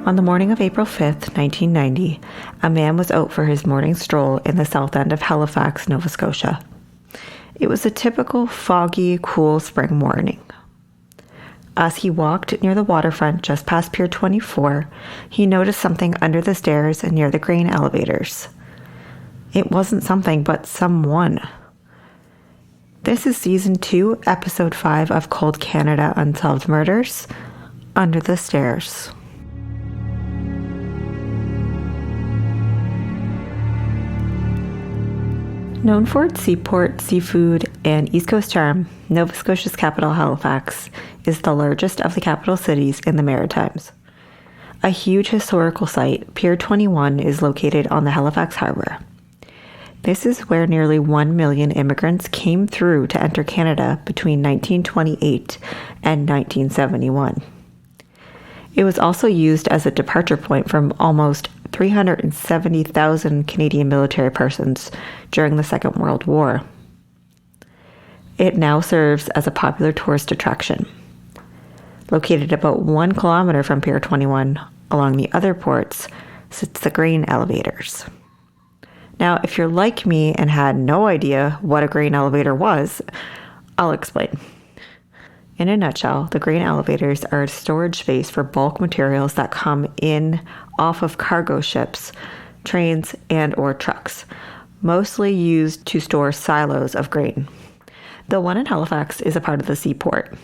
On the morning of April 5th, 1990, a man was out for his morning stroll in the south end of Halifax, Nova Scotia. It was a typical foggy, cool spring morning. As he walked near the waterfront just past Pier 24, he noticed something under the stairs near the grain elevators. It wasn't something, but someone. This is Season 2, Episode 5 of Cold Canada Unsolved Murders, Under the Stairs. Known for its seaport, seafood, and East Coast charm, Nova Scotia's capital, Halifax, is the largest of the capital cities in the Maritimes. A huge historical site, Pier 21 is located on the Halifax Harbour. This is where nearly 1 million immigrants came through to enter Canada between 1928 and 1971. It was also used as a departure point from almost 370,000 Canadian military persons during the Second World War. It now serves as a popular tourist attraction. Located about 1 kilometer from Pier 21, along the other ports, sits the grain elevators. Now, if you're like me and had no idea what a grain elevator was, I'll explain. In a nutshell, the grain elevators are a storage space for bulk materials that come in off of cargo ships, trains, and or trucks, mostly used to store silos of grain. The one in Halifax is a part of the seaport.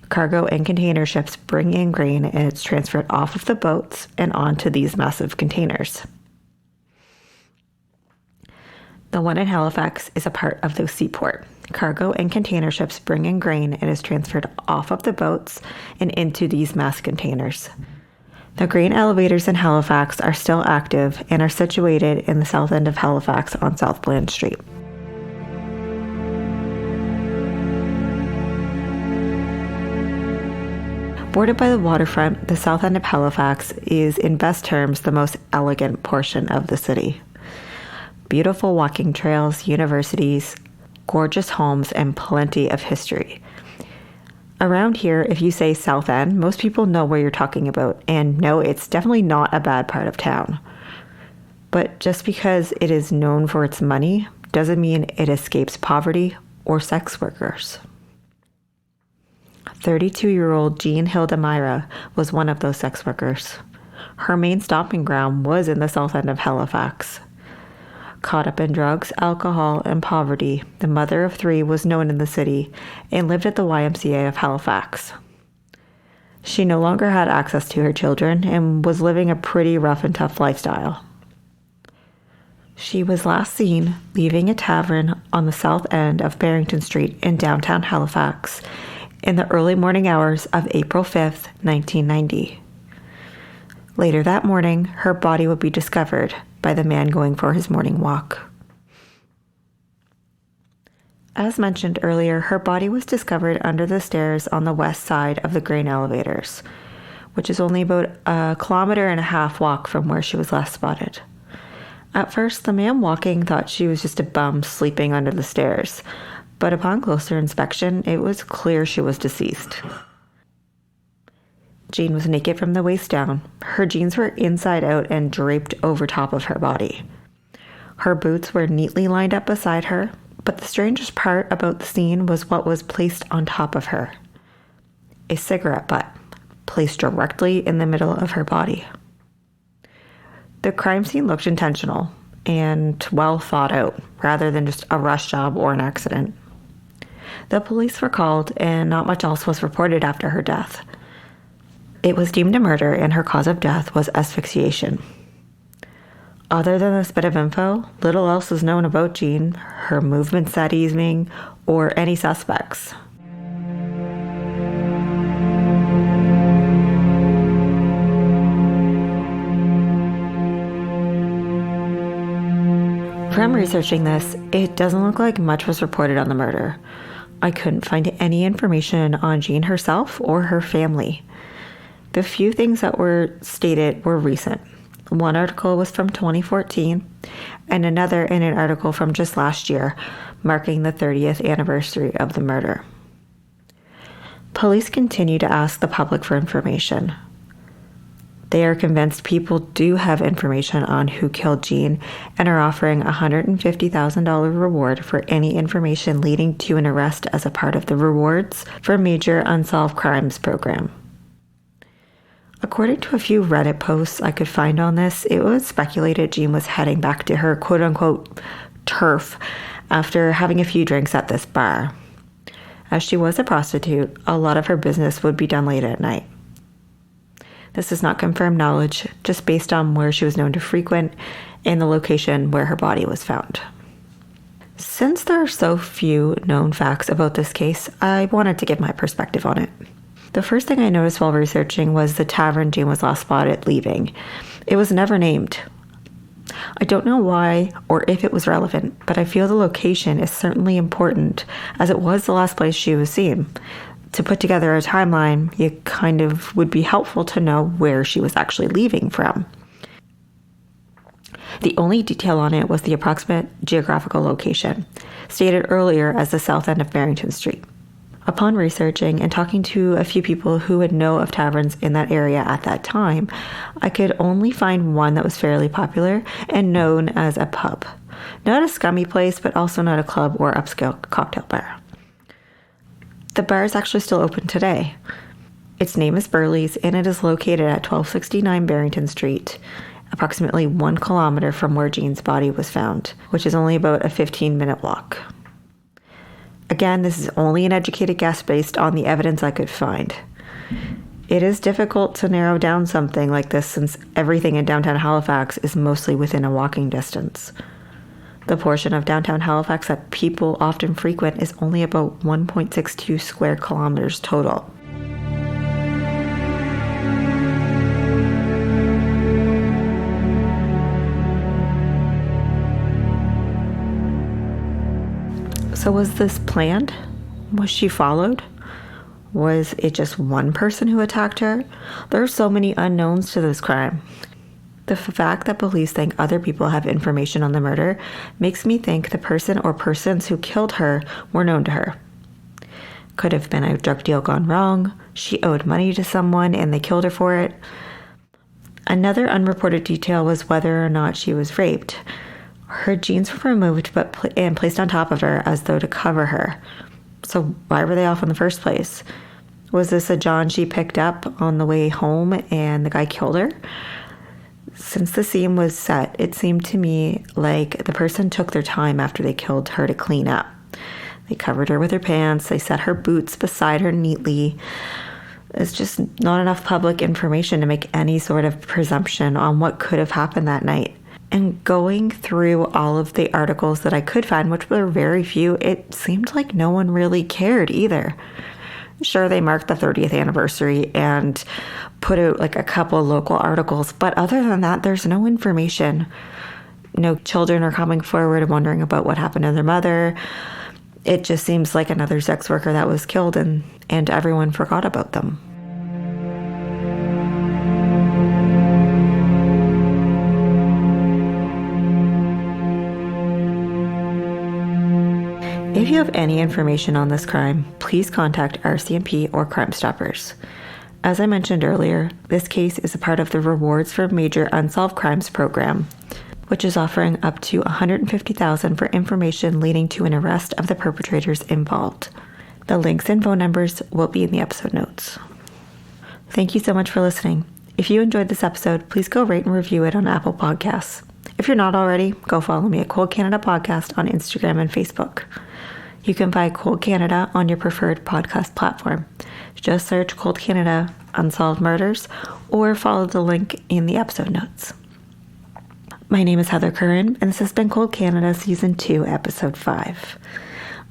Cargo and container ships bring in grain and it's transferred off of the boats and onto these massive containers. The one in Halifax is a part of the seaport. Cargo and container ships bring in grain and is transferred off of the boats and into these mass containers. The grain elevators in Halifax are still active and are situated in the south end of Halifax on South Bland Street. Bordered by the waterfront, the south end of Halifax is, in best terms, the most elegant portion of the city. Beautiful walking trails, universities, gorgeous homes, and plenty of history. Around here, if you say South End, most people know where you're talking about, and no, it's definitely not a bad part of town. But just because it is known for its money doesn't mean it escapes poverty or sex workers. 32-year-old Jean Hilda Myra was one of those sex workers. Her main stomping ground was in the south end of Halifax. Caught up in drugs, alcohol, and poverty, the mother of 3 was known in the city and lived at the YMCA of Halifax. She no longer had access to her children and was living a pretty rough and tough lifestyle. She was last seen leaving a tavern on the south end of Barrington Street in downtown Halifax in the early morning hours of April 5th, 1990. Later that morning, her body would be discovered by the man going for his morning walk. As mentioned earlier, her body was discovered under the stairs on the west side of the grain elevators, which is only about 1.5 kilometers walk from where she was last spotted. At first, the man walking thought she was just a bum sleeping under the stairs, but upon closer inspection, it was clear she was deceased. Jean was naked from the waist down. Her jeans were inside out and draped over top of her body. Her boots were neatly lined up beside her, but the strangest part about the scene was what was placed on top of her. A cigarette butt, placed directly in the middle of her body. The crime scene looked intentional and well thought out, rather than just a rush job or an accident. The police were called and not much else was reported after her death. It was deemed a murder and her cause of death was asphyxiation. Other than this bit of info, little else is known about Jean, her movements that evening, or any suspects. From researching this, it doesn't look like much was reported on the murder. I couldn't find any information on Jean herself or her family. The few things that were stated were recent. One article was from 2014 and another in an article from just last year, marking the 30th anniversary of the murder. Police continue to ask the public for information. They are convinced people do have information on who killed Jean and are offering a $150,000 reward for any information leading to an arrest as a part of the Rewards for Major Unsolved Crimes program. According to a few Reddit posts I could find on this, it was speculated Jean was heading back to her quote-unquote turf after having a few drinks at this bar. As she was a prostitute, a lot of her business would be done late at night. This is not confirmed knowledge, just based on where she was known to frequent and the location where her body was found. Since there are so few known facts about this case, I wanted to give my perspective on it. The first thing I noticed while researching was the tavern Jean was last spotted leaving. It was never named. I don't know why or if it was relevant, but I feel the location is certainly important as it was the last place she was seen. To put together a timeline, it kind of would be helpful to know where she was actually leaving from. The only detail on it was the approximate geographical location, stated earlier as the south end of Barrington Street. Upon researching and talking to a few people who would know of taverns in that area at that time, I could only find one that was fairly popular and known as a pub. Not a scummy place, but also not a club or upscale cocktail bar. The bar is actually still open today. Its name is Burley's, and it is located at 1269 Barrington Street, approximately 1 kilometer from where Jean's body was found, which is only about a 15-minute walk. Again, this is only an educated guess based on the evidence I could find. It is difficult to narrow down something like this since everything in downtown Halifax is mostly within a walking distance. The portion of downtown Halifax that people often frequent is only about 1.62 square kilometers total. So was this planned? Was she followed? Was it just one person who attacked her? There are so many unknowns to this crime. The fact that police think other people have information on the murder makes me think the person or persons who killed her were known to her. Could have been a drug deal gone wrong, she owed money to someone and they killed her for it. Another unreported detail was whether or not she was raped. Her jeans were removed and placed on top of her as though to cover her. So why were they off in the first place? Was this a John she picked up on the way home and the guy killed her? Since the scene was set, it seemed to me like the person took their time after they killed her to clean up. They covered her with her pants, they set her boots beside her neatly. It's just not enough public information to make any sort of presumption on what could have happened that night. And going through all of the articles that I could find, which were very few, it seemed like no one really cared either. Sure, they marked the 30th anniversary and put out like a couple of local articles, but other than that, there's no information. No children are coming forward and wondering about what happened to their mother. It just seems like another sex worker that was killed and everyone forgot about them. If you have any information on this crime, please contact RCMP or Crime Stoppers. As I mentioned earlier, this case is a part of the Rewards for Major Unsolved Crimes program, which is offering up to $150,000 for information leading to an arrest of the perpetrators involved. The links and phone numbers will be in the episode notes. Thank you so much for listening. If you enjoyed this episode, please go rate and review it on Apple Podcasts. If you're not already, go follow me at Cold Canada Podcast on Instagram and Facebook. You can find Cold Canada on your preferred podcast platform. Just search Cold Canada Unsolved Murders or follow the link in the episode notes. My name is Heather Curran, and this has been Cold Canada Season 2, Episode 5.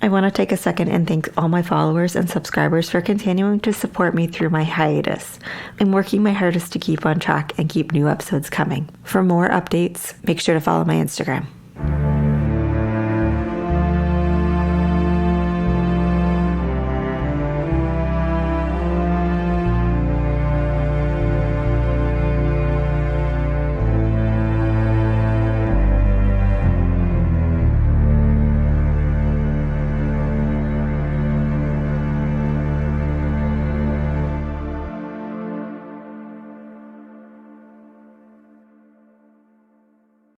I want to take a second and thank all my followers and subscribers for continuing to support me through my hiatus. I'm working my hardest to keep on track and keep new episodes coming. For more updates, make sure to follow my Instagram.